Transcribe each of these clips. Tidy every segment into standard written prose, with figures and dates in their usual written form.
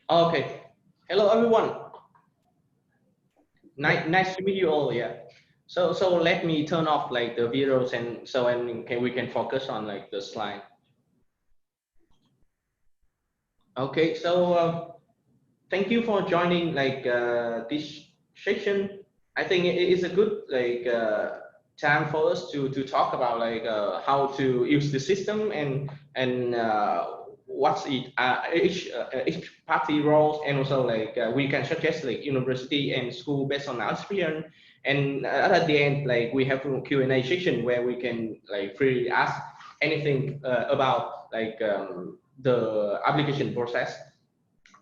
Okay. Hello, everyone. Nice to meet you all. Yeah. So let me turn off like the videos and we can focus on like the slide. Okay. Thank you for joining like this session. I think it is a good like time for us to talk about like how to use the system and what's each party roles, and also like we can suggest like university and school based on our experience. And at the end, like we have a Q&A section where we can like freely ask anything about like the application process.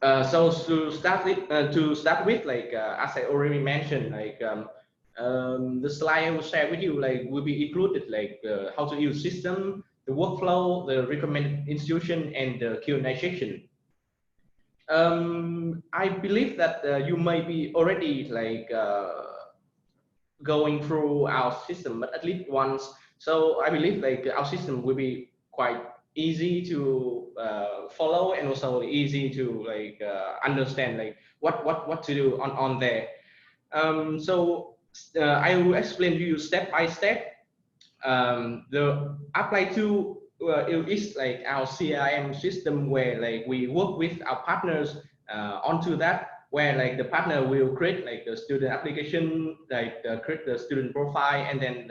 So to start with, like as I already mentioned, like the slide I will share with you, like will be included like how to use system, the workflow, the recommended institution, and the Q&A section. I believe that you may be already like going through our system, but at least once. So I believe like our system will be quite easy to follow, and also easy to like understand like what to do on there. I will explain to you step by step. The apply to it is like our CRM system where like we work with our partners onto that, where like the partner will create like the student application, like create the student profile, and then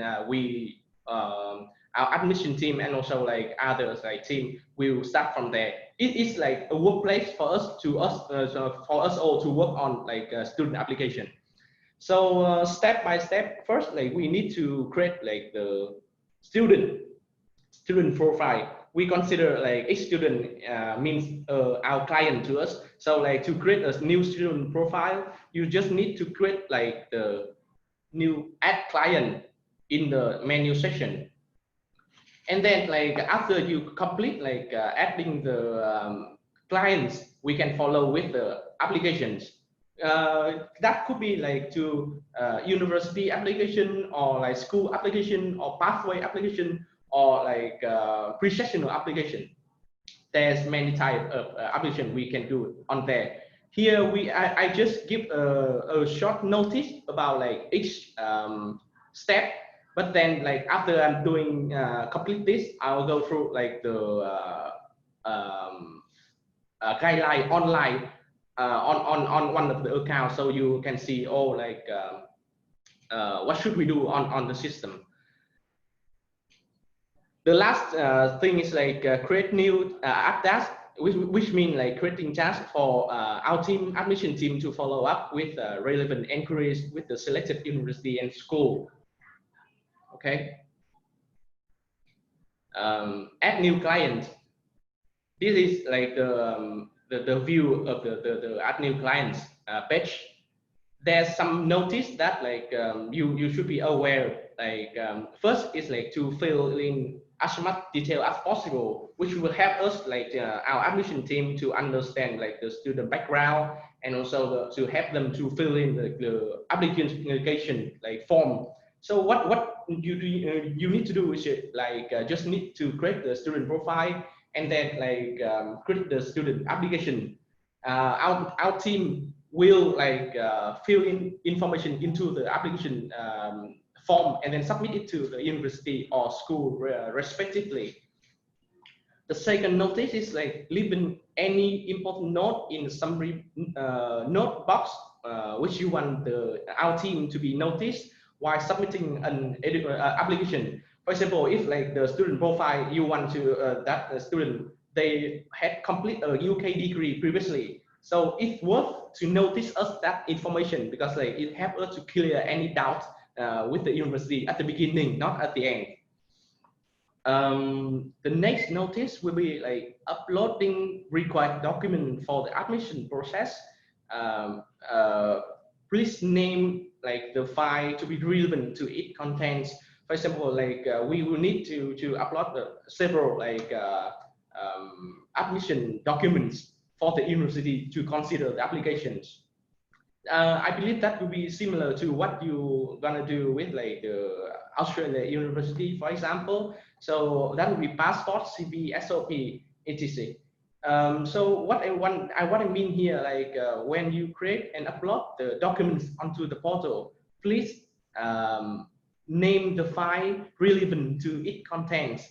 our admission team and also like others like team will start from there. It is like a workplace for for us all to work on like a student application. Step by step, first like we need to create like the student student profile. We consider like each student means our client to us. So like to create a new student profile, you just need to create like the new add client in the menu section. And then like after you complete like adding the clients, we can follow with the applications. That could be like to university application, or like school application, or pathway application, or like pre-sessional application. There's many type of application we can do on there. Here I just give a short notice about like each step, but then like after I'm doing complete this, I'll go through like the guideline online on one of the accounts, so you can see all like what should we do on the system. The last thing is like create new app task, which means like creating tasks for our team, admission team, to follow up with relevant inquiries with the selected university and school. Okay. Add new client. This is like the view of the add new clients page. There's some notice that like you should be aware. Like first is like to fill in as much detail as possible, which will help us like our admission team to understand like the student background, and also to help them to fill in the application like form. So what you need to do is like just need to create the student profile, and then like create the student application. Our team will like fill in information into the application form, and then submit it to the university or school respectively. The second notice is like leaving any important note in the summary note box, which you want our team to be noticed while submitting an application. For example, if like the student profile, you want to that the student they had complete a UK degree previously, so it's worth to notice us that information, because like it helps us to clear any doubt with the university at the beginning, not at the end. The next notice will be like uploading required document for the admission process. Um, uh, Please name like the file to be relevant to it contents. For example, like we will need to upload several like admission documents for the university to consider the applications. I believe that will be similar to what you gonna do with like the Australia University, for example. So that will be passport, CV, SOP, etc. So what I mean here, like when you create and upload the documents onto the portal, please um, name the file relevant to its contents.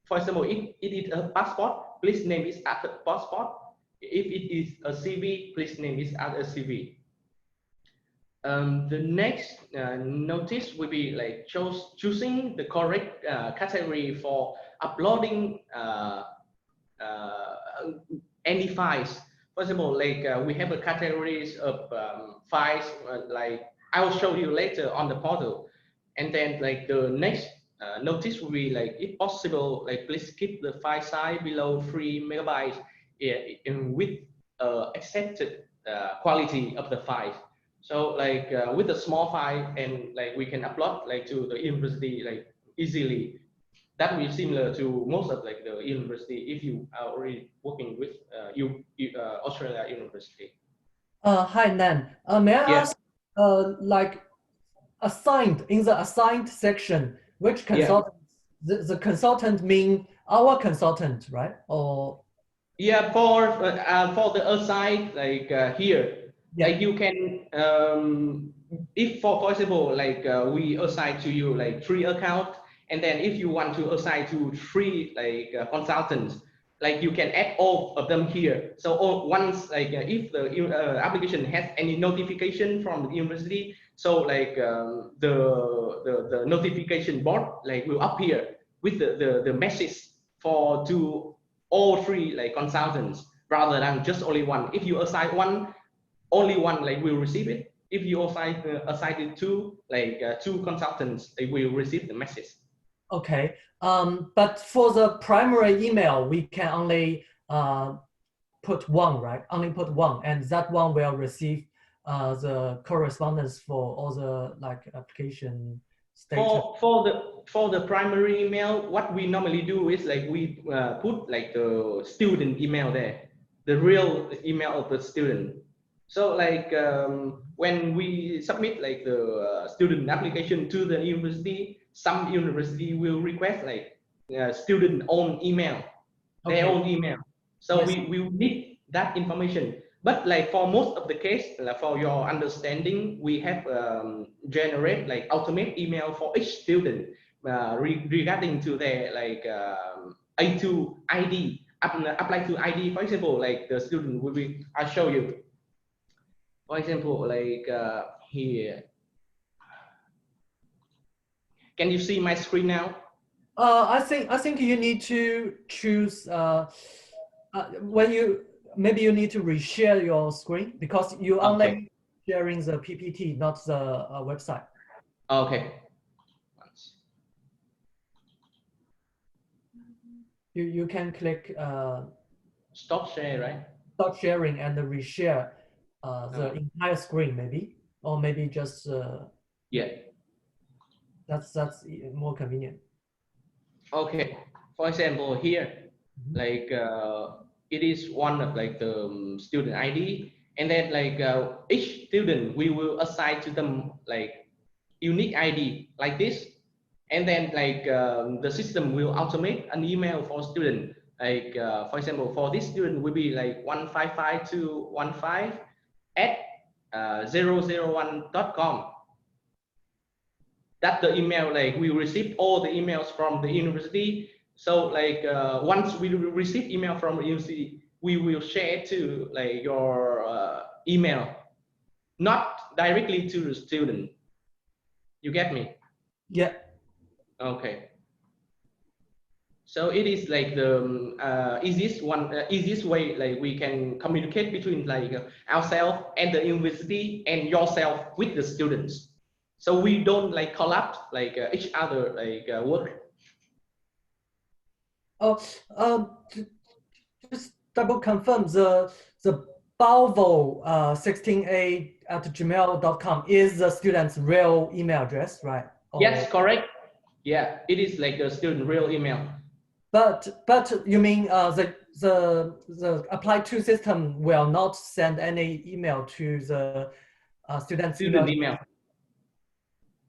For example, if it is a passport, please name it as a passport. If it is a CV, please name it as a CV. The next notice will be like choosing the correct category for uploading uh, any files. For example, like we have a categories of files, like I will show you later on the portal. And then like the next notice will be like, if possible, like please keep the file size below 3 megabytes in with accepted quality of the files. So like with a small file and like we can upload like to the university like easily. That will be similar to most of like the university if you are already working with Australia University. Hi Nan. May I Yeah, ask, like assigned in the assigned section, which yeah, consultant? The consultant mean our consultant, right? Or yeah. For the aside like here, yeah. like you can if for example like we assign to you like 3 accounts, and then if you want to assign to 3 like consultants, like you can add all of them here. So once like if the application has any notification from the university, so like the notification board like will appear with the message for to all 3 like consultants rather than just only one. If you assign one, only one like will receive it. If you assign it to like 2 consultants, they will receive the message. Okay. But for the primary email, we can only put one, right? Only put one, and that one will receive the correspondence for all the like application status. For the primary email, what we normally do is like we put like the student email there, the real email of the student. So like when we submit like the student application to the university, some university will request like student own email, their Okay. own email. So Yes. we need that information. But like for most of the case, like for your understanding, we have generate like automate email for each student regarding to their like A2 ID, apply to ID. For example, like the student will be, I'll show you. For example, like here, can you see my screen now? I think you need to choose when you maybe you need to reshare your screen because you Okay, only sharing the PPT, not the website. okay. You can click Stop share, right? stop sharing and reshare the Uh, entire screen maybe, or maybe just yeah. that's more convenient. Okay, for example, here, Mhm. like it is one of like the student ID, and then like each student we will assign to them like unique ID like this, and then like the system will automate an email for student. Like for example, for this student will be like 155215 at 001.com. That the email like we receive all the emails from the university. So like once we receive email from the university, we will share to like your email, not directly to the student. You get me? Yeah. Okay. So it is like the easiest way like we can communicate between like ourselves and the university and yourself with the students. So we don't like collapse like each other like work. Oh, just double confirm the Balvo 16a at gmail.com is the student's real email address, right? Or Yes, correct. Yeah, it is like the student real email. but you mean the apply to system will not send any email to the student's email. Student email.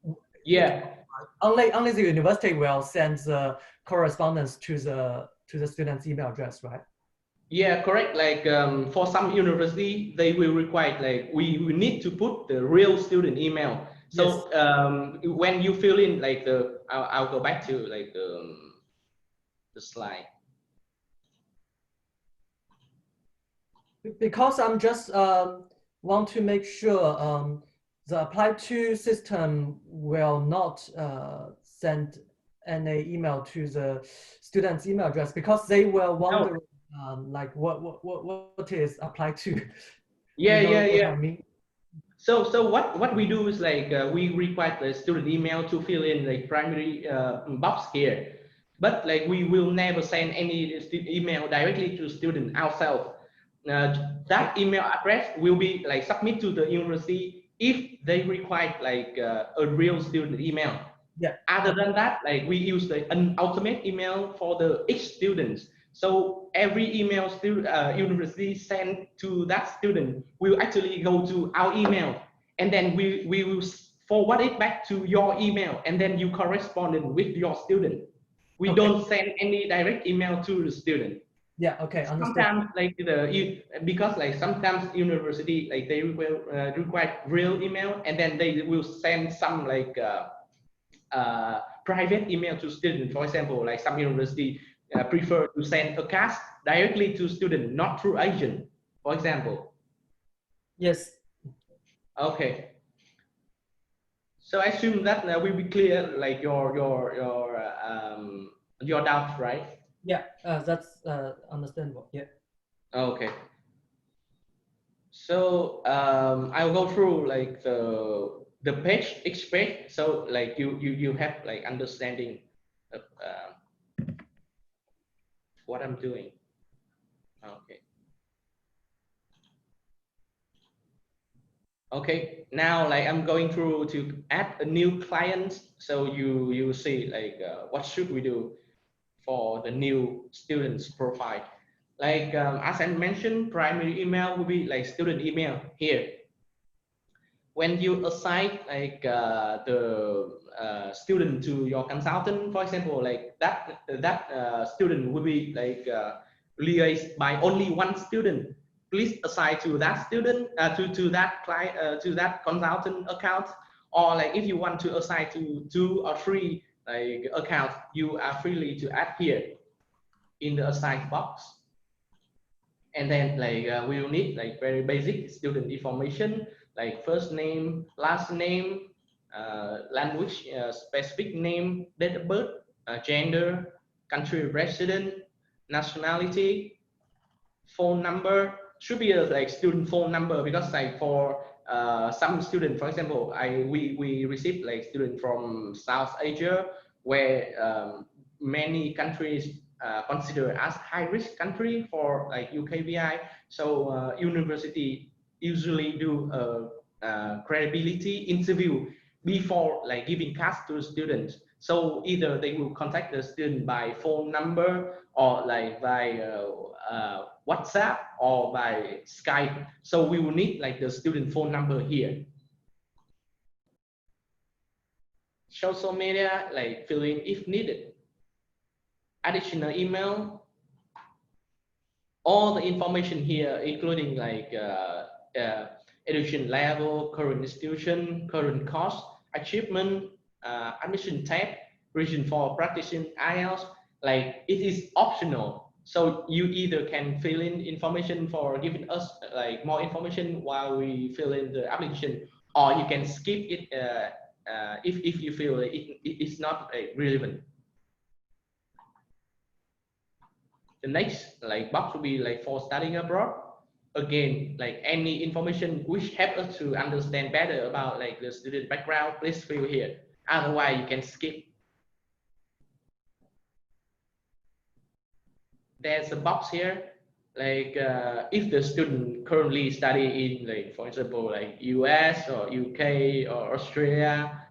It Yeah. only the university will send the correspondence to the student's email address, right? Yeah, correct. Like for some university, they will require like we need to put the real student email. Yes. So when you fill in like I'll go back to like the slide. Because I'm just want to make sure the apply to system will not send any email to the student's email address because they will wonder like what is applied to. Yeah, You know yeah, what yeah. I mean? So what we do is like we require the student email to fill in like primary box here, but like we will never send any email directly to student ourselves. That email address will be like submit to the university if they require like a real student email. Yeah. Other than that, like we use the an ultimate email for the each students. So every email student university send to that student will actually go to our email, and then we will forward it back to your email, and then you correspond with your student. We Okay. don't send any direct email to the student. Yeah. Okay. Understood. Sometimes like because like sometimes university like they will require real email, and then they will send some like private email to student. For example, like some university prefer to send a CAS directly to student, not through agent, for example. Yes. Okay. So I assume that will be clear, like your doubts, right? Yeah. That's understandable. Yeah. Okay. So I'll go through like the page, each page. So like you have like understanding of what I'm doing. Okay. Okay, now like I'm going through to add a new client. So you see like what should we do for the new student's profile. Like as I mentioned, primary email will be like student email here. When you assign like the student to your consultant, for example, like that student will be like liaised by only one student. Please assign to that student to that client to that consultant account, or like if you want to assign to 2 or 3 like accounts, you are freely to add here in the assign box. And then like we will need like very basic student information like first name, last name, language specific name, date of birth, gender, country of resident, nationality, phone number. Should be a like student phone number, because like for some student, for example, we receive like student from South Asia, where many countries consider as high risk country for like UKVI. So university usually do a credibility interview before like giving class to the students. So either they will contact the student by phone number, or like by WhatsApp, or by Skype. So we will need like the student phone number here. Social media, like fill in if needed. Additional email. All the information here, including like education level, current institution, current cost, achievement, admission type, region for practicing IELTS. Like it is optional. So you either can fill in information for giving us like more information while we fill in the application, or you can skip it if you feel it's not relevant. The next like box will be like for studying abroad. Again, like any information which help us to understand better about like the student background, please fill here. Otherwise, you can skip. There's a box here, like if the student currently study in like, for example, like US or UK or Australia,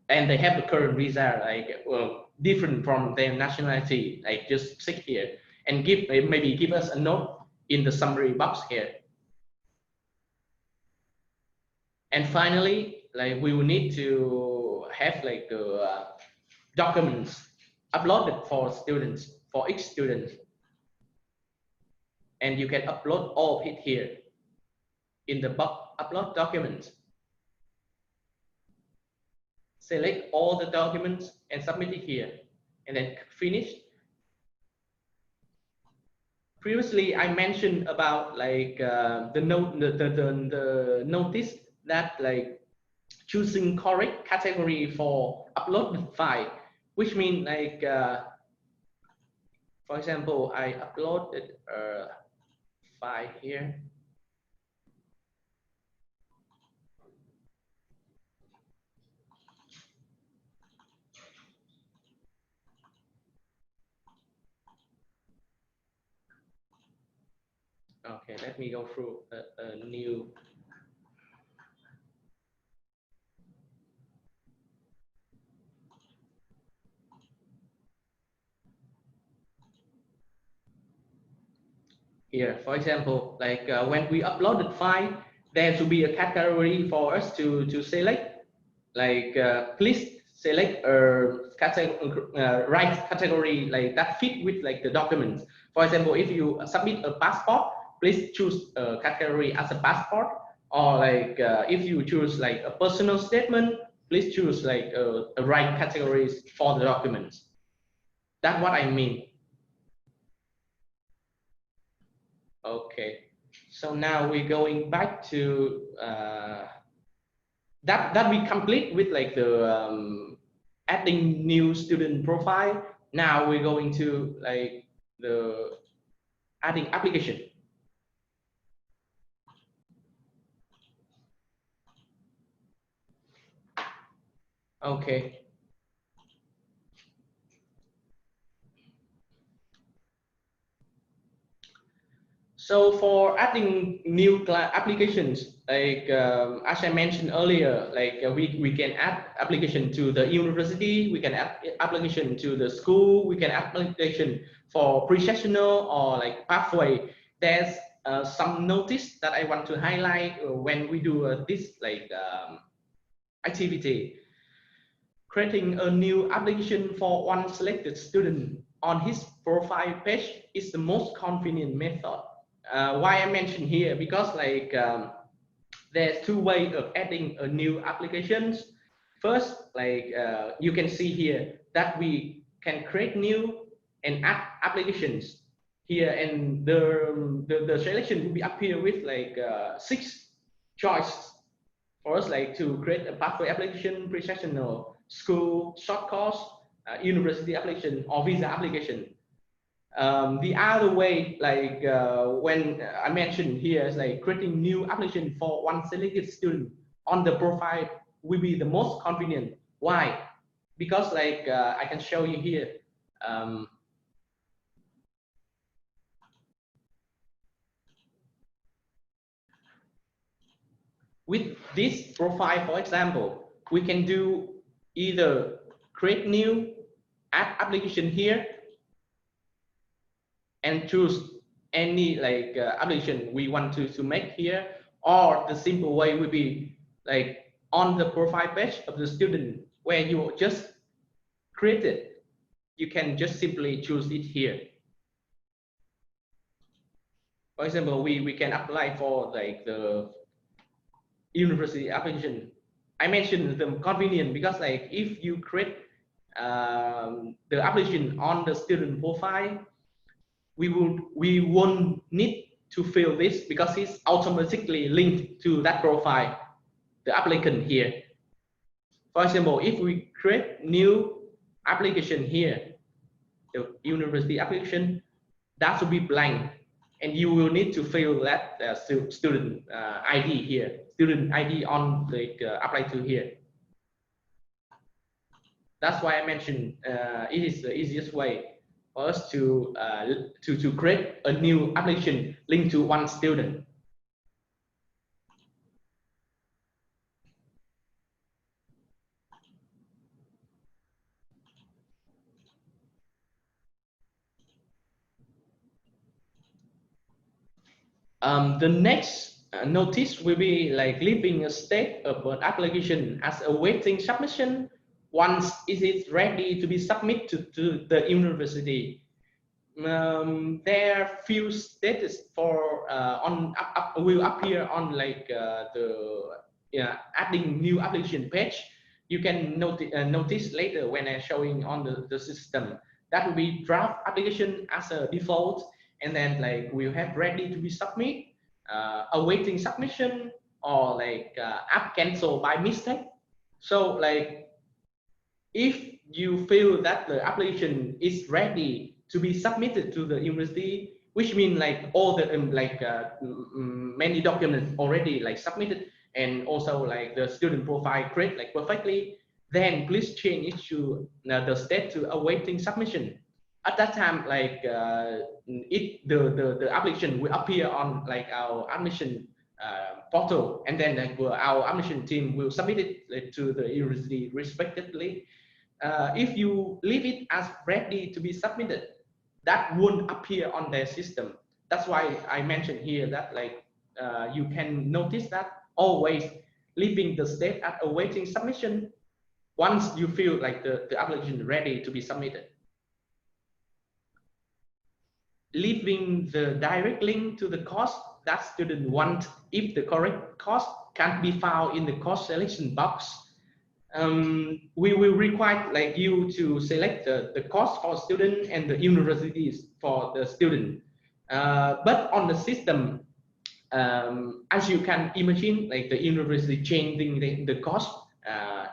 and they have the current visa like well different from their nationality, like just click here and maybe give us a note in the summary box here. And finally, like we will need to have like the documents uploaded for students, for each student. and you can upload all of it here in the upload documents. Select all the documents and submit it here, and then finish. Previously, I mentioned about like the notice that like choosing correct category for upload file, which means like for example, I uploaded a file here. Okay, let me go through a new. Here, for example, like when we upload the file, there should be a category for us to select. Like please select a right category like that fit with like the documents. For example, if you submit a passport, please choose a category as a passport. Or like if you choose like a personal statement, please choose like a right categories for the documents. That's what I mean. Okay, so now we're going back to that we complete with like the adding new student profile. Now we're going to like the adding application. Okay. So for adding new applications, like as I mentioned earlier, like we can add application to the university, we can add application to the school, we can add application for pre-sessional or like pathway. There's some notice that I want to highlight when we do this like activity. Creating a new application for one selected student on his profile page is the most convenient method. Why I mention here, because like there's two ways of adding a new applications. First, like you can see here that we can create new and add applications here, and the selection will be appear with like 6 choices for us, like to create a pathway application, pre-sessional, school, short course, university application, or visa application. The other way, like when I mentioned here, is like creating new application for one selected student on the profile will be the most convenient. Why? Because like I can show you here. With this profile, for example, we can do either create new, add application here, and choose any like application we want to make here, or the simple way would be like on the profile page of the student where you just create it, you can just simply choose it here. For example, we can apply for like the university application. I mentioned the convenient because like if you create the application on the student profile, we won't need to fill this because it's automatically linked to that profile, the applicant here. For example, if we create new application here, the university application, that will be blank, and you will need to fill that student ID here, student ID on the apply to here. That's why I mentioned it is the easiest way for us to create a new application linked to one student. The next notice will be like leaving a state of an application as awaiting submission once it is ready to be submitted to the university. there few status for will appear on like adding new application page. You can notice later when I'm showing on the system that will be draft application as a default, and then like we'll have ready to be submit, awaiting submission, or like app cancel by mistake. So like if you feel that the application is ready to be submitted to the university, which means like all the many documents already like submitted, and also like the student profile create like perfectly, then please change it to the state to awaiting submission. At that time, like the application will appear on like our admission portal, and then like our admission team will submit it like, to the university respectively. If you leave it as ready to be submitted, that won't appear on their system. That's why I mentioned here that like you can notice that always leaving the state at awaiting submission once you feel like the application is ready to be submitted. Leaving the direct link to the course that student want if the correct course can't be found in the course selection box. We will require like you to select the course for student and the universities for the student. But on the system, as you can imagine, like the university changing the course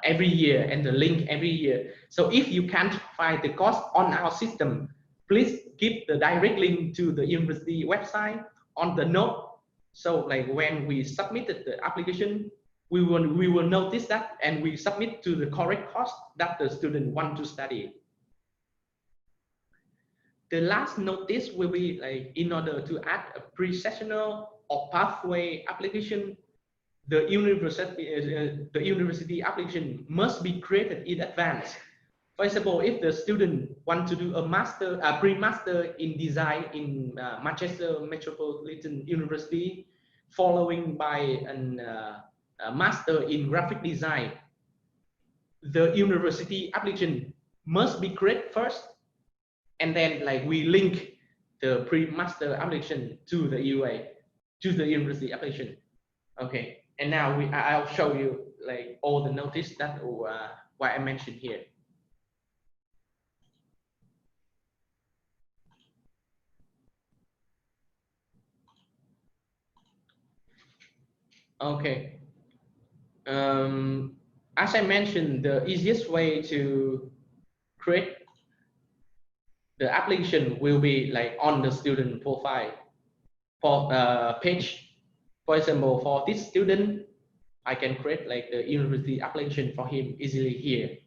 every year and the link every year. So if you can't find the course on our system, please keep the direct link to the university website on the note. So like when we submitted the application, we will notice that and we submit to the correct course that the student want to study. The last notice will be like in order to add a pre-sessional or pathway application, the university application must be created in advance. For example, if the student want to do a pre-master in design in Manchester Metropolitan University, following by a master in graphic design, the university application must be created first, and then like we link the pre-master application to the UA, to the university application. Okay, and now I'll show you like all the notice that what I mentioned here. Okay. As I mentioned, the easiest way to create the application will be like on the student profile for page. For example, for this student, I can create like the university application for him easily here.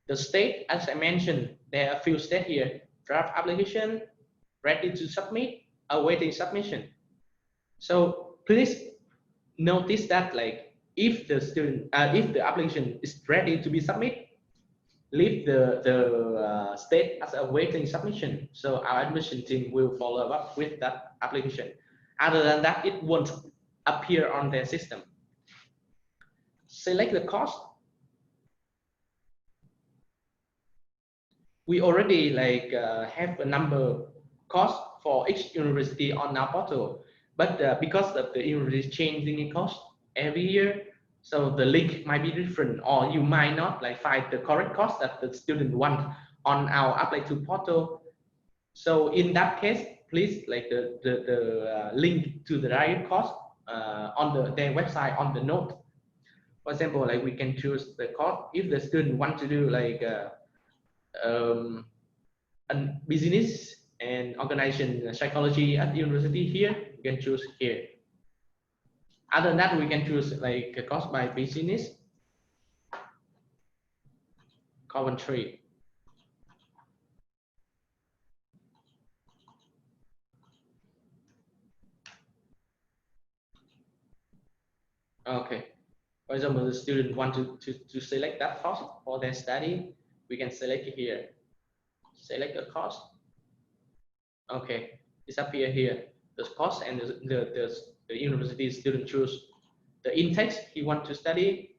The state, as I mentioned, there are a few states here: draft application, ready to submit, awaiting submission. So please notice that like if the student, if the application is ready to be submitted, leave the state as awaiting submission. So our admission team will follow up with that application. Other than that, it won't appear on their system. Select the course. We already like have a number course for each university on our portal, but because of the university changing course every year, so the link might be different, or you might not like find the correct course that the student want on our apply to portal. So in that case, please like the link to the right course on their website on the note. For example, like we can choose the course if the student want to do like business and organization psychology at the university here, you can choose here. Other than that, we can choose like a course by business, Coventry. Okay. For example, the student want to select that course for their study, we can select it here. Select a course. Okay, it's up here. The course and the university student choose the intake he want to study,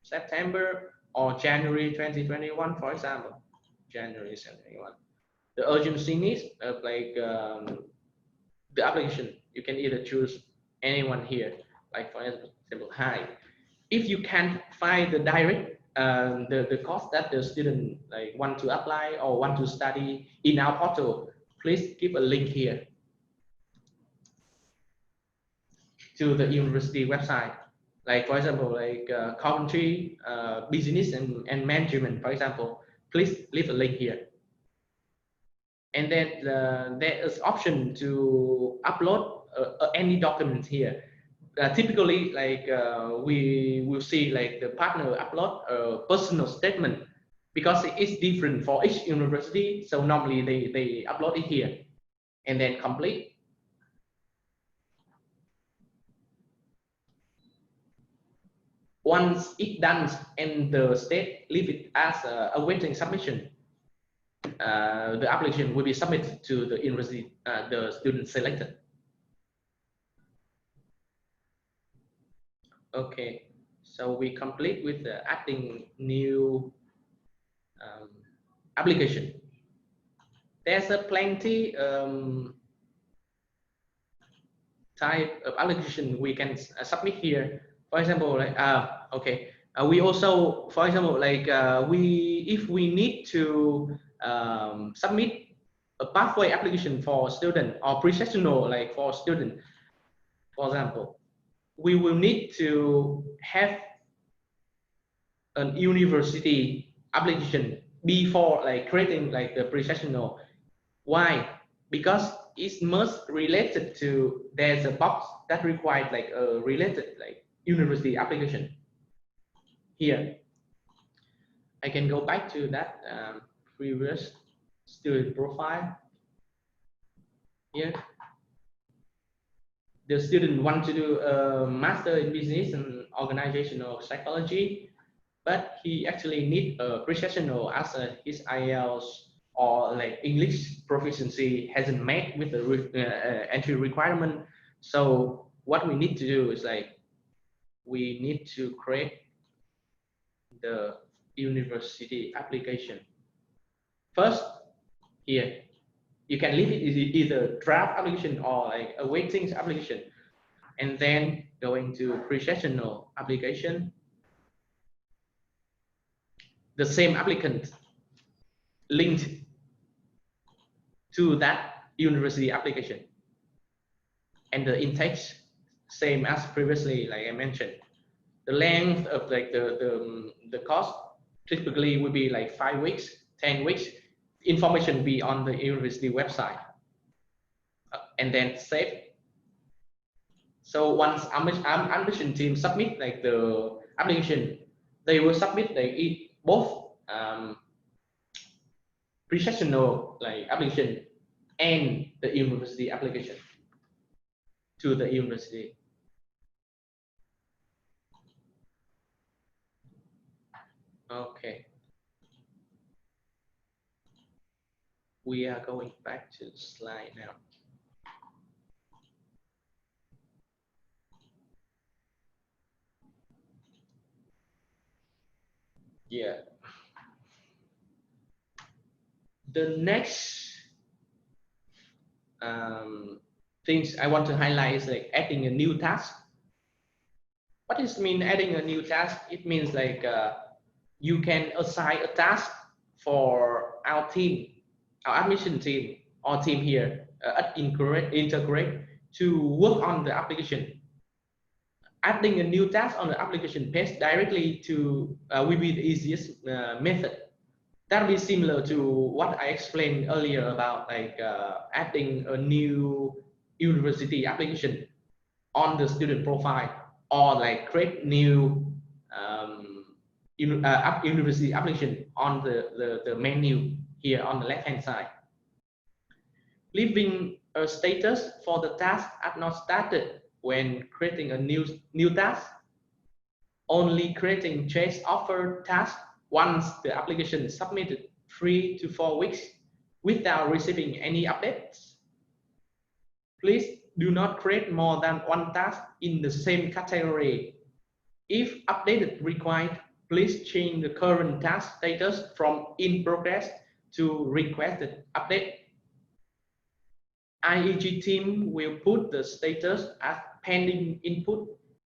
September or January 2021, for example, January 2021. the urgency of like the application. You can either choose anyone here, like for example, hi. If you can't find the direct the course that the student like want to apply or want to study in our portal, please give a link here to the university website. Like for example, like Coventry business and management, for example, please leave a link here. And then there is option to upload any document here. Typically, like we will see like the partner upload a personal statement because it's different for each university. So normally they upload it here and then complete. Once it's done and the state leave it as awaiting submission, the application will be submitted to the university, the student selected. Okay, so we complete with adding new application. There's a plenty type of application we can submit here. For example, like okay, we also, for example, like if we need to submit a pathway application for student or pre-sessional, like for student, for example, we will need to have an university application before like creating like the pre-sessional. Why? Because it's most related to, there's a box that requires like a related like university application. Here, I can go back to that previous student profile. Here, the student want to do a master in business and organizational psychology, but he actually need a pre-sessional as his IELTS or like English proficiency hasn't met with the entry requirement. So what we need to do is like we need to create the university application. First, here you can leave it either draft application or like awaiting application, and then going to pre-sessional application. The same applicant linked to that university application, and the intake same as previously, like I mentioned. The length of like the course typically will be like 5 weeks, 10 weeks. Information be on the university website, and then save. So once admission team submit like the application, they will submit like both pre-sessional like application and the university application to the university. Okay. We are going back to the slide now. Yeah. The next things I want to highlight is like adding a new task. What does it mean adding a new task? It means like you can assign a task for our team, our admission team or team here, integrate to work on the application. Adding a new task on the application page directly to will be the easiest method. That will be similar to what I explained earlier about like adding a new university application on the student profile, or like create new university application on the menu here on the left hand side. Leaving a status for the task as not started when creating a new task. Only creating change offer task once the application is submitted 3 to 4 weeks without receiving any updates. Please do not create more than one task in the same category. If updated required, please change the current task status from in progress to request the update. IEG team will put the status as pending input.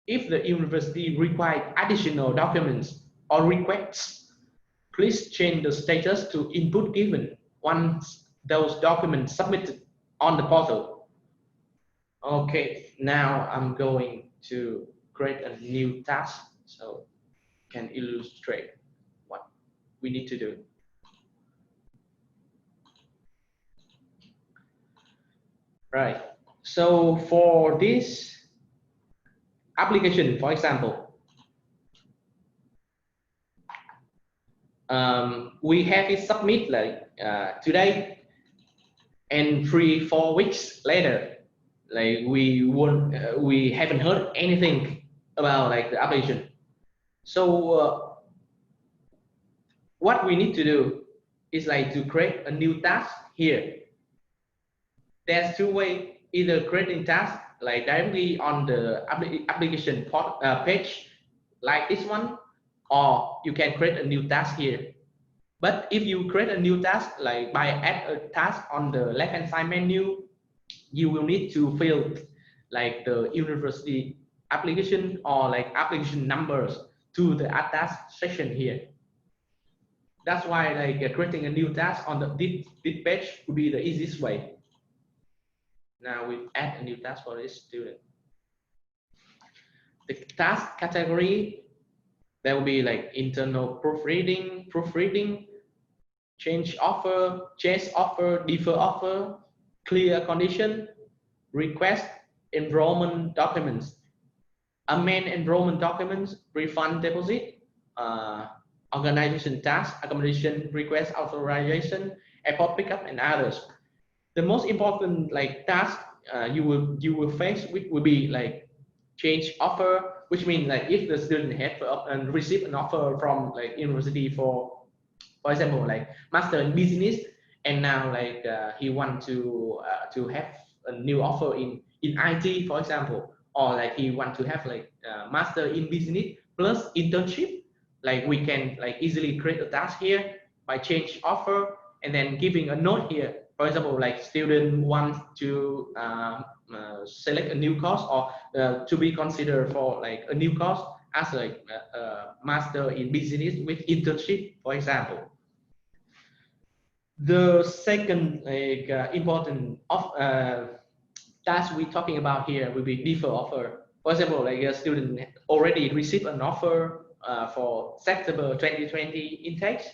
If the university requires additional documents or requests, please change the status to input given once those documents submitted on the portal. Okay, now I'm going to create a new task so can illustrate what we need to do. Right, so for this application, for example, we have it submit like today, and 3-4 weeks later, like we haven't heard anything about like the application. So what we need to do is like to create a new task here. There's two ways: either creating task like directly on the application page like this one, or you can create a new task here. But if you create a new task like by add a task on the left hand side menu, you will need to fill like the university application or like application numbers to the add task section here. That's why like creating a new task on this page would be the easiest way. Now we add a new task for this student. The task category, there will be like internal proofreading, change offer, defer offer, clear condition, request enrollment documents, amend enrollment documents, refund deposit, organization task, accommodation request authorization, airport pickup, and others. The most important like task you will face with will be like change offer, which means like if the student have receive an offer from like university for example like master in business, and now like he want to have a new offer in IT, for example, or like he want to have like master in business plus internship, like we can like easily create a task here by change offer and then giving a note here. For example, like student wants to select a new course or to be considered for like a new course as like master in business with internship, for example. The second like important task we're talking about here will be defer offer. For example, like a student already received an offer for September 2020 intakes,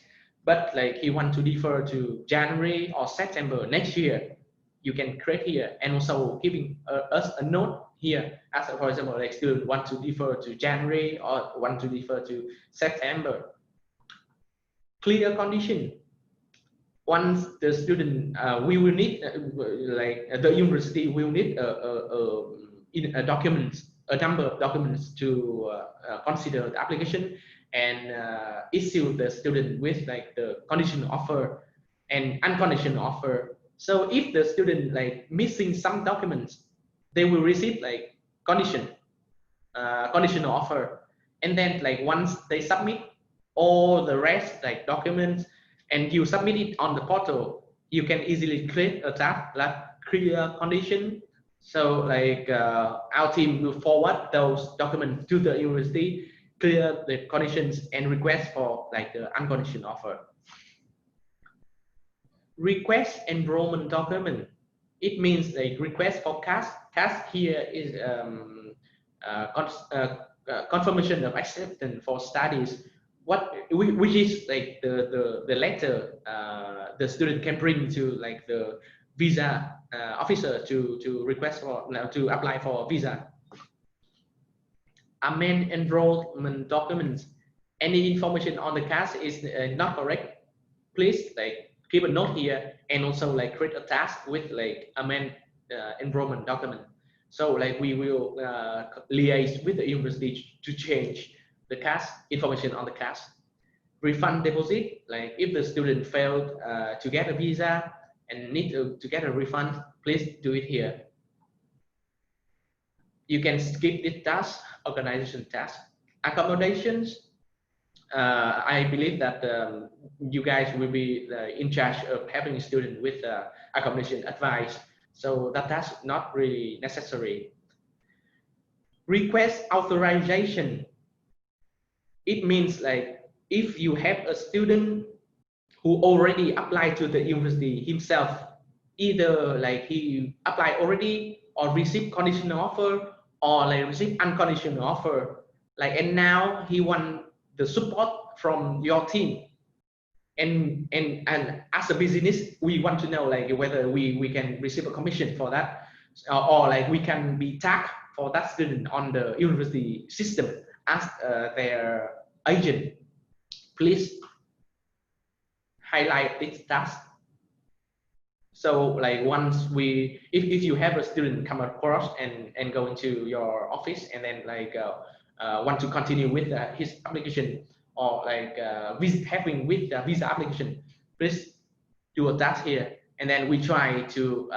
but like he want to defer to January or September next year. You can create here and also giving us a note here as for example like student want to defer to January or want to defer to September. Clear condition. Once the student we will need like the university will need a number of documents to consider the application and issue the student with like the conditional offer and unconditional offer. So if the student like missing some documents, they will receive like conditional offer, and then like once they submit all the rest like documents and you submit it on the portal, you can easily create a tab like clear condition. So like our team will forward those documents to the university, clear the conditions and request for like the unconditional offer. Request enrollment document. It means like request for CAS. CAS here is confirmation of acceptance for studies, which is like the letter the student can bring to like the visa officer to request for to apply for visa. Amend enrollment documents. Any information on the CAS is not correct, please like keep a note here and also like create a task with like amend enrollment document. So like we will liaise with the university to change the CAS information on the CAS. Refund deposit, like if the student failed to get a visa and need to get a refund, please do it here. You can skip this task, organization task. Accommodations, I believe that you guys will be in charge of having a student with accommodation advice, so that's not really necessary. Request authorization. It means like if you have a student who already applied to the university himself, either like he applied already or received conditional offer or like received unconditional offer, like, and now he want the support from your team, and as a business we want to know like whether we can receive a commission for that, or like we can be tagged for that student on the university system as their agent. Please highlight this task. So like once if you have a student come across and go into your office and then like want to continue with his application, or like having with the visa application, please do a task here, and then we try to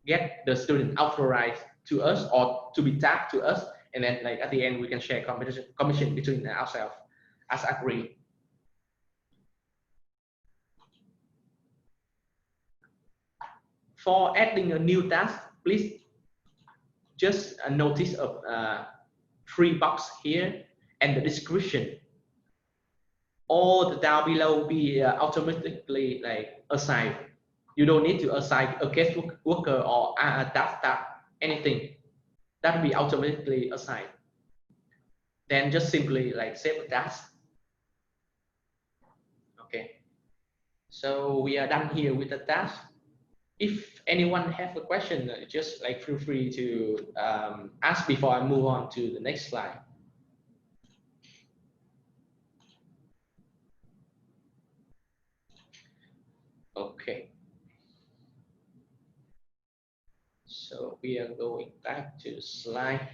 get the student authorized to us or to be tagged to us, and then like at the end we can share commission between ourselves as agreed. For adding a new task, please just notice of 3 box here and the description. All the down below be automatically like assigned. You don't need to assign a guest worker or a task anything. That will be automatically assigned. Then just simply like save the task. Okay. So we are done here with the task. If anyone have a question, just like feel free to ask before I move on to the next slide. Okay. So we are going back to the slide.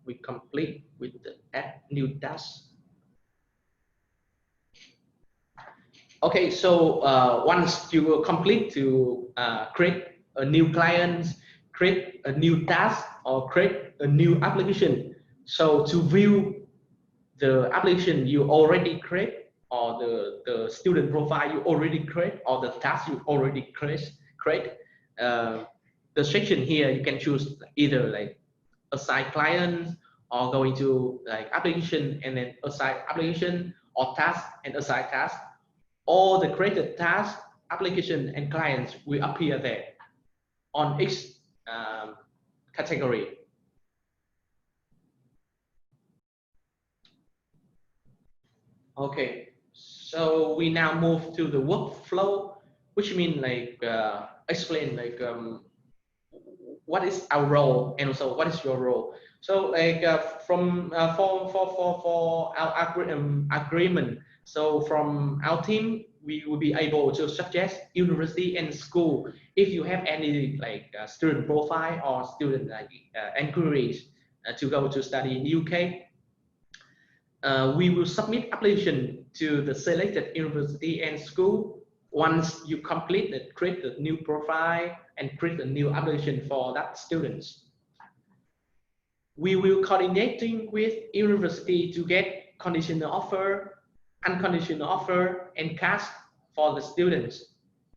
We complete with the add new task. Okay, so once you complete to create a new client, create a new task, or create a new application. So to view the application you already create, or the student profile you already create, or the task you already create, the section here you can choose either like assign client, or go into like application and then assign application, or task and assign task. All the created tasks, application, and clients will appear there on each category. Okay, so we now move to the workflow, which means like explain like what is our role and also what is your role. So like for our agreement. So from our team, we will be able to suggest university and school if you have any like student profile or student like inquiries to go to study in UK. We will submit application to the selected university and school. Once you create the new profile and create a new application for that students. We will coordinating with university to get conditional offer, unconditional offer, and cash for the students,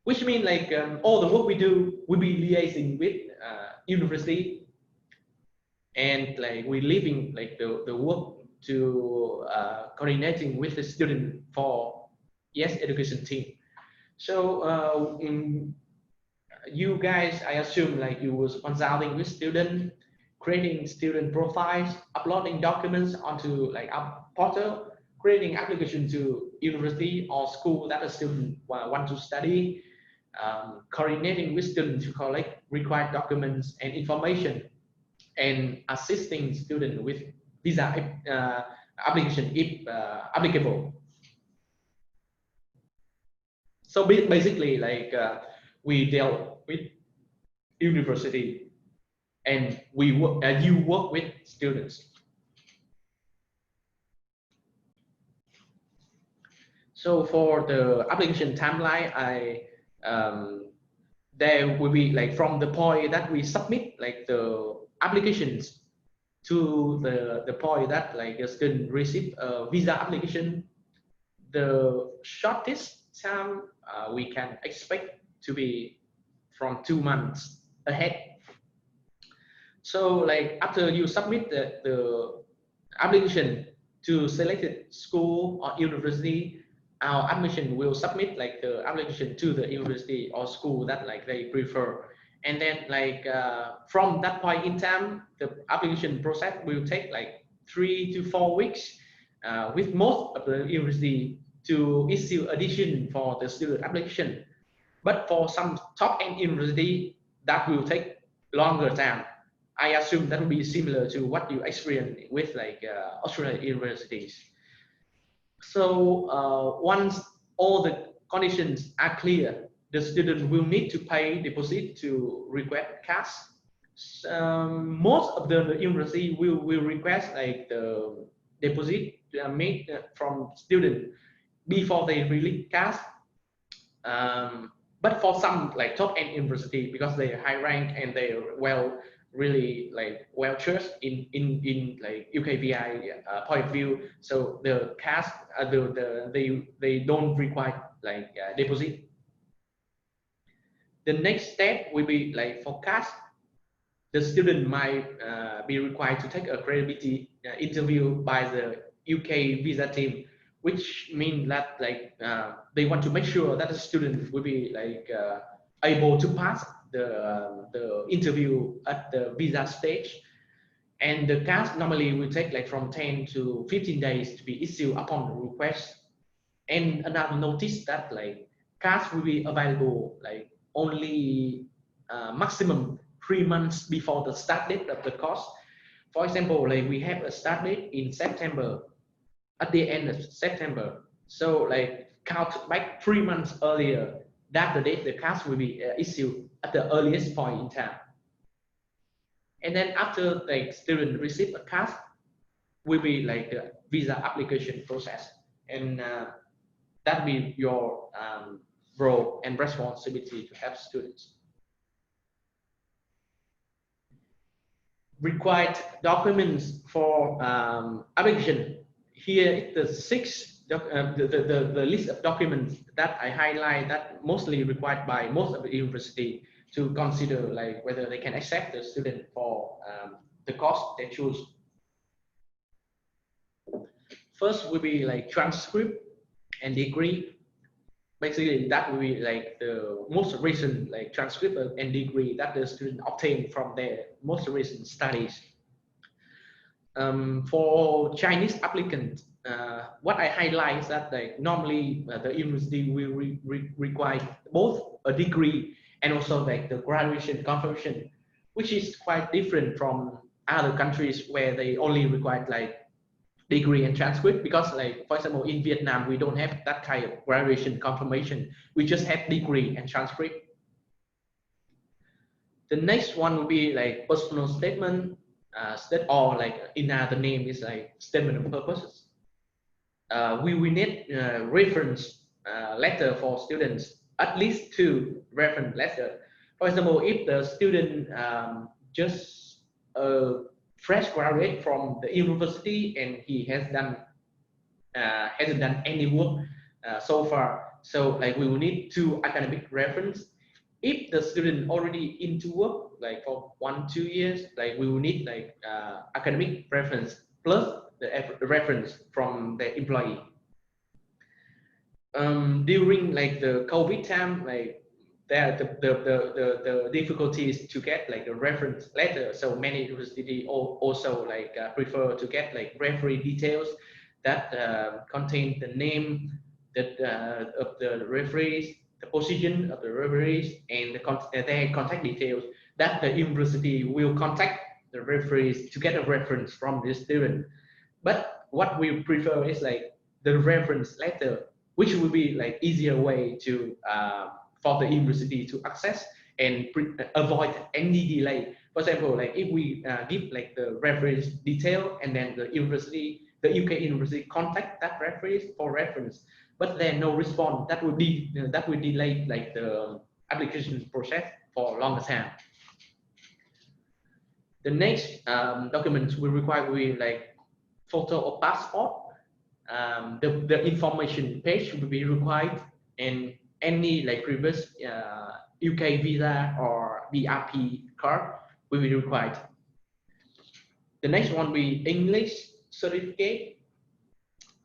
which means like all the work we do will be liaising with university, and like we leaving like the work to coordinating with the student for Yes Education team. So you guys, I assume like you was consulting with student, creating student profiles, uploading documents onto like a portal, creating application to university or school that a student want to study, coordinating with students to collect required documents and information, and assisting student with visa application if applicable. So basically like we deal with university and you work with students. So for the application timeline, there will be like from the point that we submit like the applications to the point that like a student receive a visa application, the shortest time we can expect to be from 2 months ahead. So like after you submit the application to selected school or university, our admission will submit like the application to the university or school that like they prefer. And then like from that point in time, the application process will take like 3 to 4 weeks with most of the university to issue addition for the student application. But for some top-end university, that will take longer time. I assume that will be similar to what you experience with like Australian universities. So once all the conditions are clear, the student will need to pay deposit to request cash. Most of the university will request like the deposit made from student before they release cash. But for some like top-end university, because they're high rank and they're well really like well trust in like UKVI point of view, so the cash they don't require like deposit. The next step will be like for cash, the student might be required to take a credibility interview by the UK visa team, which means that like they want to make sure that the student will be like able to pass the interview at the visa stage. And the cash normally will take like from 10 to 15 days to be issued upon request. And another notice that like cash will be available like only maximum 3 months before the start date of the course. For example, like we have a start date in September, at the end of September. So like count back 3 months earlier, that the date the cash will be issued at the earliest point in time. And then after the student receive a cash, will be like the visa application process. And that be your role and responsibility to help students. Required documents for application. Here is the the list of documents that I highlight that mostly required by most of the university to consider like whether they can accept the student for the course they choose. First will be like transcript and degree. Basically, that will be like the most recent like transcript and degree that the student obtained from their most recent studies. For Chinese applicants, what I highlight is that like normally the university will require both a degree and also like the graduation confirmation, which is quite different from other countries where they only require like degree and transcript. Because like for example in Vietnam we don't have that kind of graduation confirmation, we just have degree and transcript. The next one will be like personal statement, or like in the name is like statement of purposes. We will need reference letter for students, at least 2 reference letter. For example, if the student just fresh graduate from the university and he has done hasn't done any work so far, so like we will need 2 academic reference. If the student already into work like for 1-2 years, like we will need like academic reference plus the reference from the employee. During like the COVID time, like there the difficulties to get like a reference letter, so many universities also like prefer to get like referee details that contain the name of the referees, the position of the referees, and their contact details, that the university will contact the referees to get a reference from the student. But what we prefer is like the reference letter, which will be like easier way to for the university to access and avoid any delay. For example, like if we give like the reference detail and then the university, the UK university contact that reference for reference, but then no response, that would be that will delay like the application process for longer time. The next document we require will be like photo or passport. The information page will be required, and any like previous UK visa or BRP card will be required. The next one will be English certificate.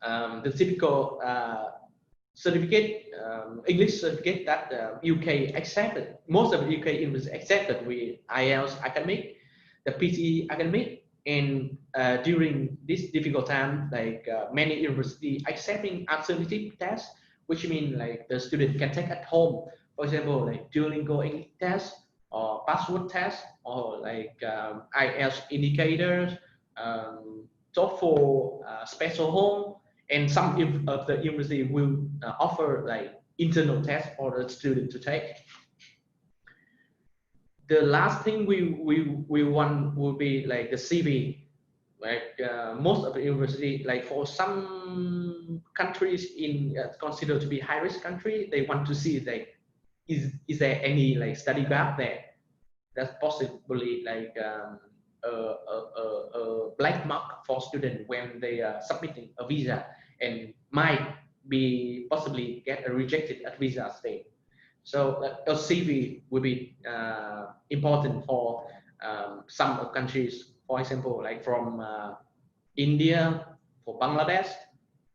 The typical certificate, English certificate that UK accepted. Most of the UK universities accepted with IELTS academic, the PTE academic, and during this difficult time, like many universities accepting alternative tests, which means like the student can take at home. For example, like Duolingo English test or password test or like IELTS indicators, TOEFL special home, and some of the university will offer like internal tests for the student to take. The last thing we want will be like the CV. Like most of the university, like for some countries in considered to be high risk country, they want to see like is there any like study gap there? That's possibly like a black mark for students when they are submitting a visa and might be possibly get rejected at visa stage. So a CV will be important for some countries, for example, like from India, for Bangladesh,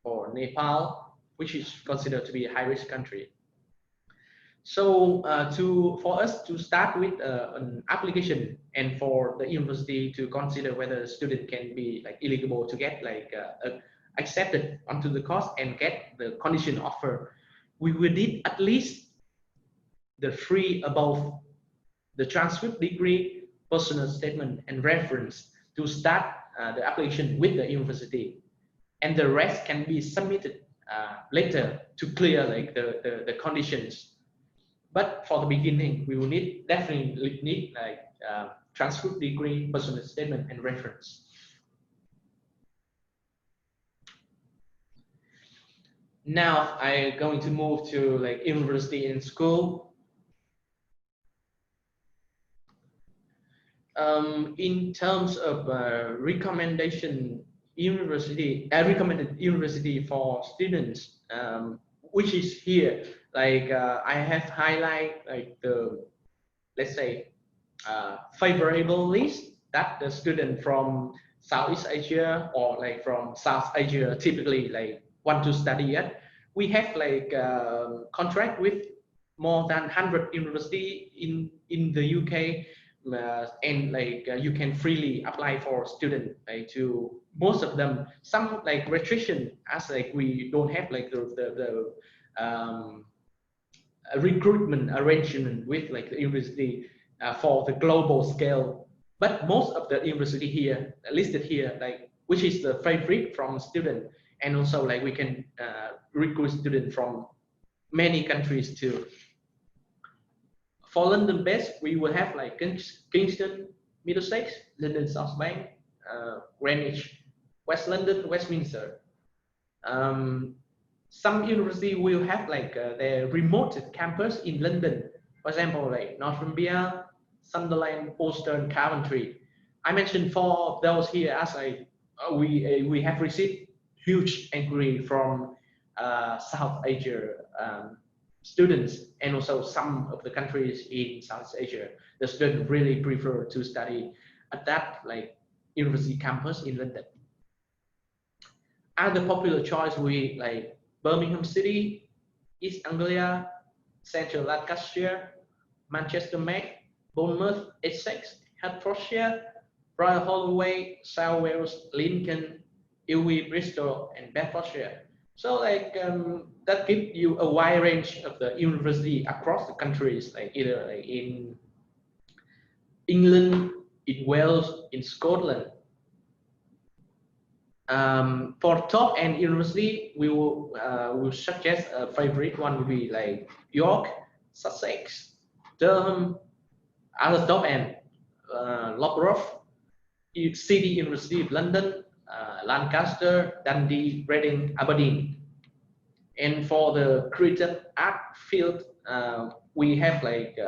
for Nepal, which is considered to be a high-risk country. So for us to start with an application and for the university to consider whether the student can be like eligible to get like accepted onto the course and get the condition offer, we will need at least the three above: the transcript, degree, personal statement, and reference to start the application with the university, and the rest can be submitted later to clear like the conditions. But for the beginning, we will definitely need like transcript, degree, personal statement, and reference. Now I'm going to move to like university and school. In terms of recommended university for students, which is here, like I have highlight like the, let's say, favorable list that the student from Southeast Asia or like from South Asia typically like want to study at. We have like contract with more than 100 university in the UK. And like you can freely apply for student like to most of them. Some like restriction as like we don't have like the recruitment arrangement with like the university for the global scale, but most of the university here listed here, like which is the favorite from student, and also like we can recruit students from many countries too. For London based, we will have like Kingston, Middlesex, London South Bank, Greenwich, West London, Westminster. Some university will have like their remote campus in London. For example, like Northumbria, Sunderland, Ulster, Coventry. I mentioned four of those here as we have received huge inquiry from South Asia students, and also some of the countries in South Asia. The students really prefer to study at that like university campus in London. Other popular choice we like Birmingham City, East Anglia, Central Lancashire, Manchester Met, Bournemouth, Essex, Hertfordshire, Royal Holloway, South Wales, Lincoln, Ilkley, Bristol, and Bedfordshire. So like that gives you a wide range of the university across the countries, like either like in England, in Wales, in Scotland. For top end university, we will suggest a favorite one would be like York, Sussex, Durham. Other top end, Loughborough, City University of London, Lancaster, Dundee, Reading, Aberdeen. And for the creative art field, we have like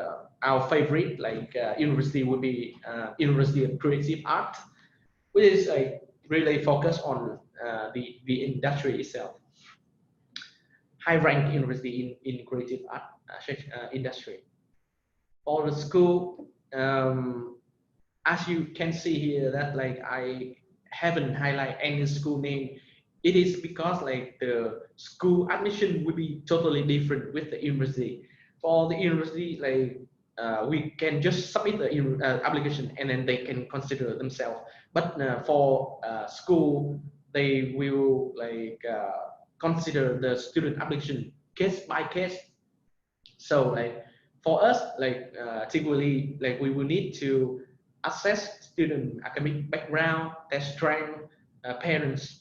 our favorite like university would be University of Creative Art, which is like really focused on the industry itself. High ranked university in creative art industry. For the school, as you can see here, that like I haven't highlighted any school name. It is because like the school admission will be totally different with the university. For the university, like we can just submit the application and then they can consider themselves. But for school, they will like consider the student application case by case. So like for us, like typically, like we will need to assess student academic background, their strength, parents'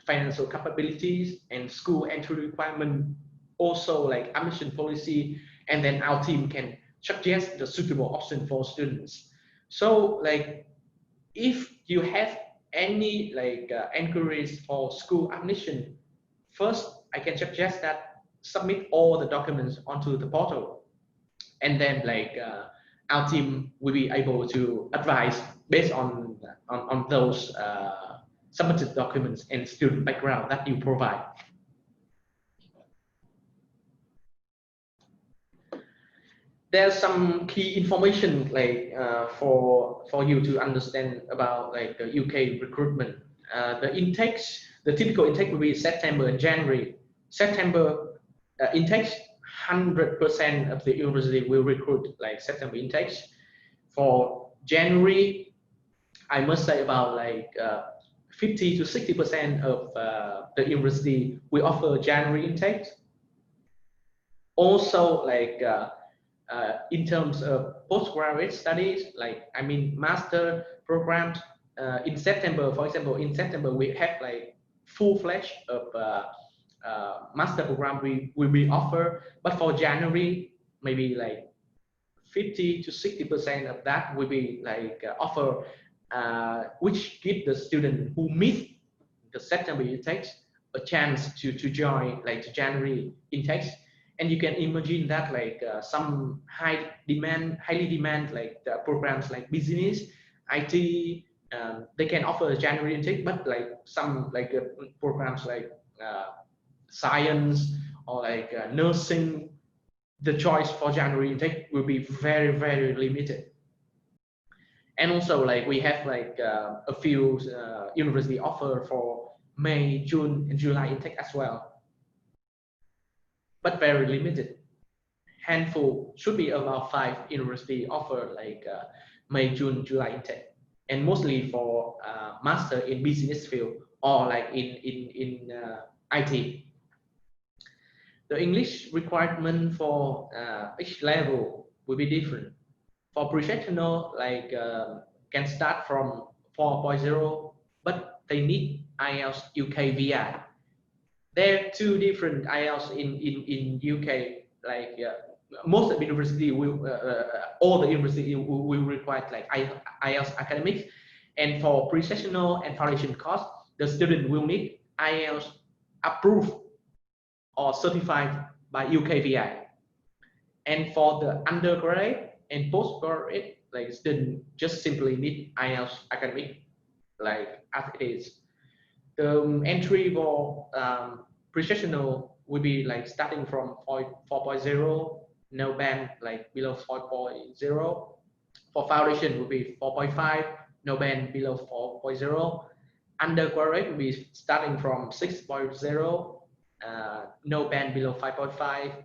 financial capabilities, and school entry requirement. Also, like admission policy, and then our team can suggest the suitable option for students. So, like if you have any like inquiries for school admission, first I can suggest that submit all the documents onto the portal, and then like our team will be able to advise based on those submitted documents and student background that you provide. There's some key information like for you to understand about like the UK recruitment. The intakes, the typical intake will be September and January. September intakes, 100% of the university will recruit like September intakes. For January, I must say about like 50 to 60% of the university will offer January intakes. Also, like in terms of postgraduate studies, like I mean master programs, in September, for example, in September we have like full-fledged of master program we will be offered, but for January maybe like 50 to 60% of that will be like offer, which give the student who meet the September intakes a chance to join like the January intakes. And you can imagine that like some highly demand like programs like business, IT, they can offer a January intake, but like some like programs like science or like nursing, the choice for January intake will be very limited. And also like we have like a few university offer for May, June, and July intake as well, but very limited. Handful should be about 5 university offer like May, June, July intake, and mostly for master in business field or like in IT. The English requirement for each level will be different. For professional, like can start from 4.0, but they need IELTS UK VI. There are 2 different IELTS in UK. Like most of the university will, all the university will require like IELTS academics, and for professional and foundation course, the student will need IELTS approved or certified by UK VI. And for the undergraduate and postgraduate, like student just simply need IELTS academic, like as it is. The entry for professional will be like starting from 4.0, no band like below 4.0. For foundation will be 4.5, no band below 4.0. Undergraduate will be starting from 6.0, no band below 5.5.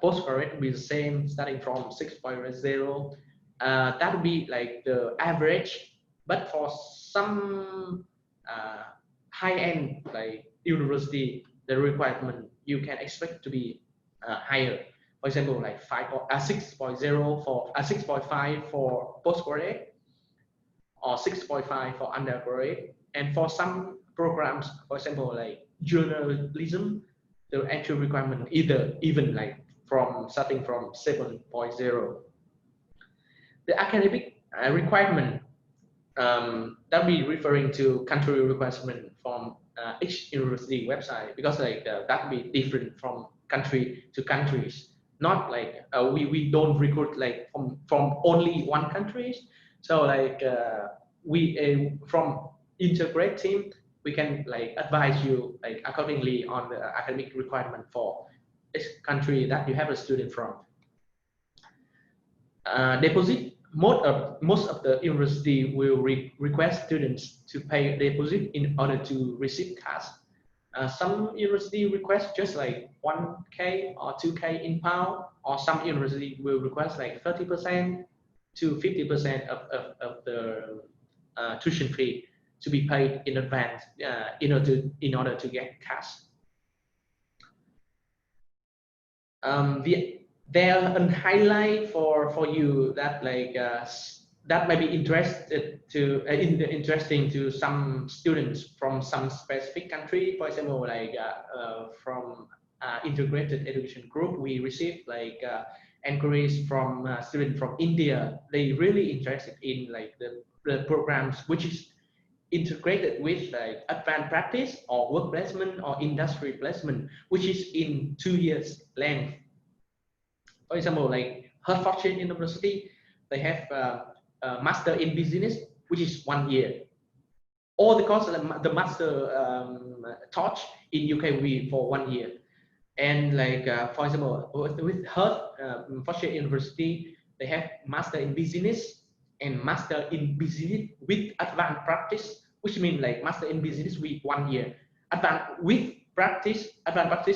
Postgraduate will be the same, starting from 6.0. That would be like the average, but for some high-end like university, the requirement you can expect to be higher. For example, like 6.0 for 6.5 for postgraduate, or 6.5 for undergraduate. And for some programs, for example, like journalism, the entry requirement even like from starting from 7.0. The academic requirement that be referring to country requirement from each university website, because like that be different from country to countries. not like we don't recruit like from only one country. So like we from integrate team, we can like advise you like accordingly on the academic requirement for each country that you have a student from. Deposit, most of the university will request students to pay a deposit in order to receive cash. Some university request just like 1K or 2K in pound, or some university will request like 30% to 50% of the tuition fee to be paid in advance in order to get cash. There a highlight for you that like that might be interesting to some students from some specific country. For example, like from integrated education group, we received like inquiries from students from India. They really interested in like the programs which is integrated with like advanced practice or work placement or industry placement, which is in 2 years length. For example, like Hertfordshire University, they have a master in business, which is 1 year. All the course, the master taught in UK for 1 year. And like, for example, with Hertfordshire University, they have master in business and master in business with advanced practice, which means like master in business with 1 year. Advanced practice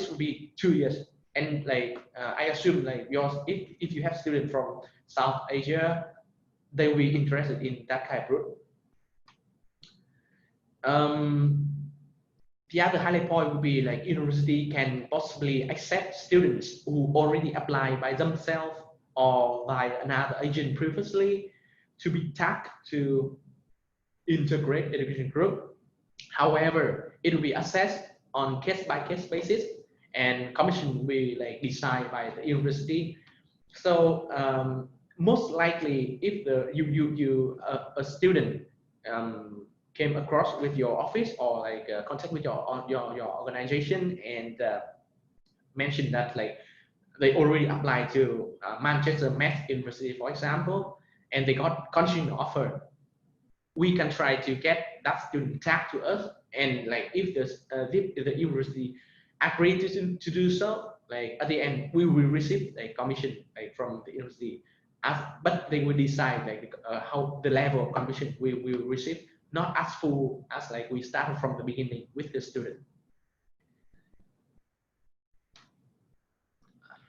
will be 2 years. And like I assume like yours, if you have students from South Asia, they will be interested in that kind of group. The other highlight point would be like university can possibly accept students who already applied by themselves or by another agent previously to be tagged to integrate education group. However, it will be assessed on case-by-case basis, and commission will like decide by the university. So most likely, if a student came across with your office or like contact with your organization and mentioned that like they already applied to Manchester Met University, for example, and they got conditional offer, we can try to get that student tagged to us, and like if the university agree to do so, like at the end we will receive a commission like from the university, but they will decide like how the level of commission we will receive, not as full as like we started from the beginning with the student.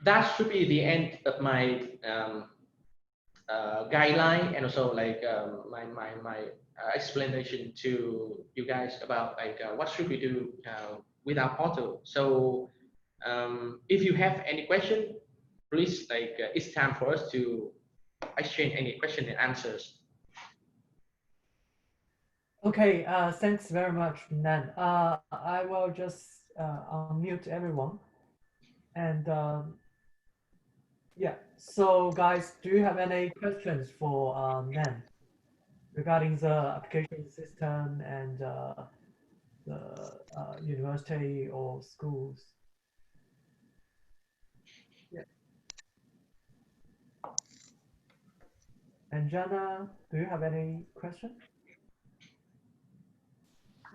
That should be the end of my guideline, and also like my explanation to you guys about like what should we do with our portal. So if you have any question, please like it's time for us to exchange any question and answers. Okay, thanks very much, Nan. I will just unmute everyone. And yeah, so guys, do you have any questions for Nan regarding the application system and the university or schools? Yeah. And Jana, do you have any question?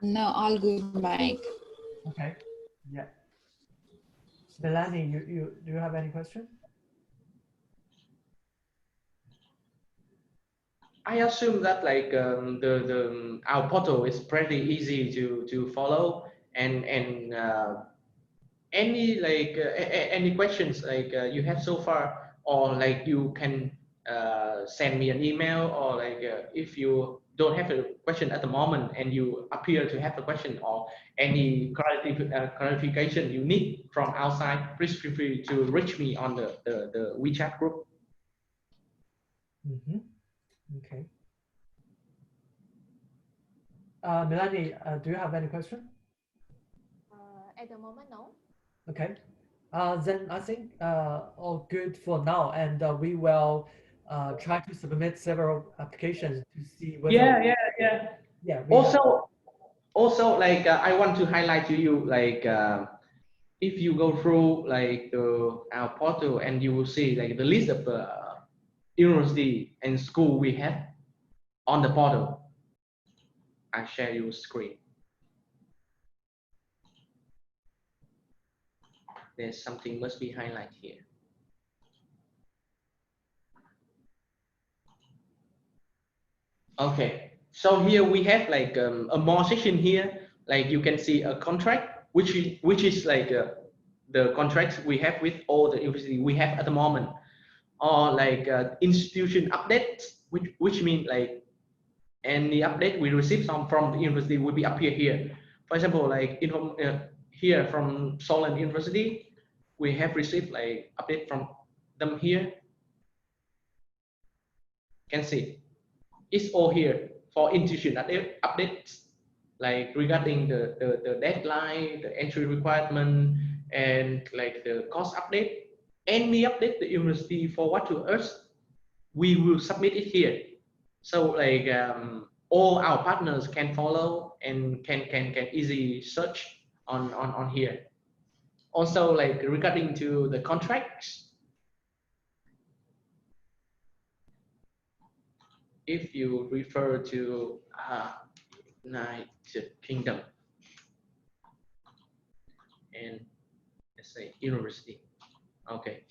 No, all good, Mike. Okay. Yeah. Melanie, you do you have any question? I assume that like our portal is pretty easy to follow, and any like any questions like you have so far, or like you can send me an email, or like if you don't have a question at the moment and you appear to have a question or any clarification you need from outside, please feel free to reach me on the WeChat group. Mm-hmm. Okay. Melanie, do you have any question? At the moment, no. Okay. Then I think all good for now, and we will try to submit several applications to see whether. Yeah. Also, like I want to highlight to you like if you go through like our portal and you will see like the list of university and school we have on the portal. I share your screen. There's something must be highlighted here. Okay, so here we have like a more section here. Like you can see a contract, which is like the contracts we have with all the university we have at the moment, or like institution updates, which means like any update we receive from the university will be appear here. For example, like here from Solent University, we have received like update from them here. Can see it's all here for institution updates, like regarding the deadline, the entry requirement, and like the cost update. Any update the university forward to us, we will submit it here. So like all our partners can follow and can easily search on here. Also, like regarding to the contracts, if you refer to United Kingdom and let's say university, okay,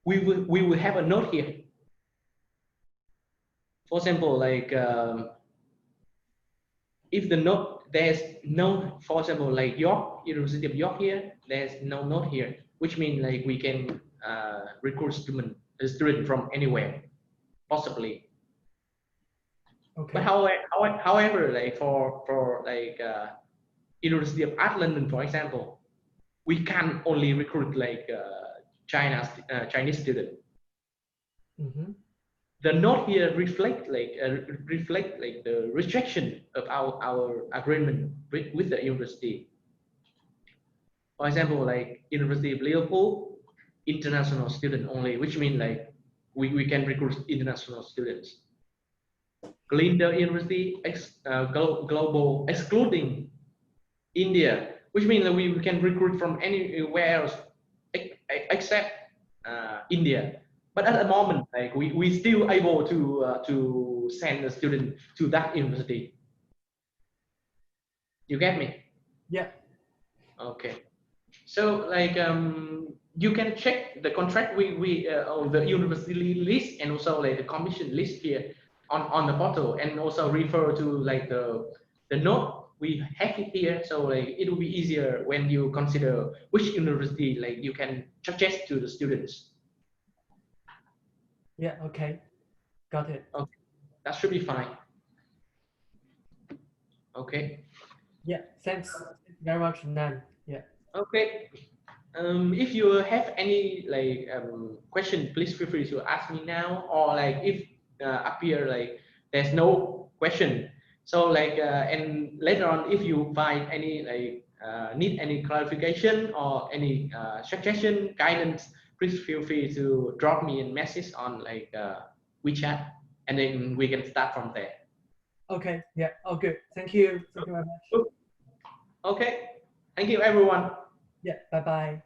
we will have a note here. For example, like if the note, there's no, for example, like York, University of York here, there's no note here, which means like we can recruit student from anywhere, possibly. Okay. But however, like for like University of Art London, for example, we can only recruit like Chinese student. Mm-hmm. The note here reflect like the rejection of our agreement with the university. For example, like University of Liverpool, international student only, which means like we can recruit international students. Glasgow University global, excluding India, which means that we can recruit from anywhere else except India. But at the moment, like we still able to send a student to that university. You get me? Yeah. Okay. So like you can check the contract we on the university list and also like the commission list here on the portal, and also refer to like the note we have it here. So like it will be easier when you consider which university like you can suggest to the students. Yeah. Okay. Got it. Okay, that should be fine. Okay. Yeah. Thanks very much, Nan. Yeah. Okay. If you have any like question, please feel free to ask me now, or like if up here like there's no question, so like and later on if you find any like need any clarification or any suggestion, guidance, please feel free to drop me a message on like WeChat, and then we can start from there. Okay. Yeah. Oh, good. Thank you. Thank you very much. Okay. Thank you, everyone. Yeah. Bye bye.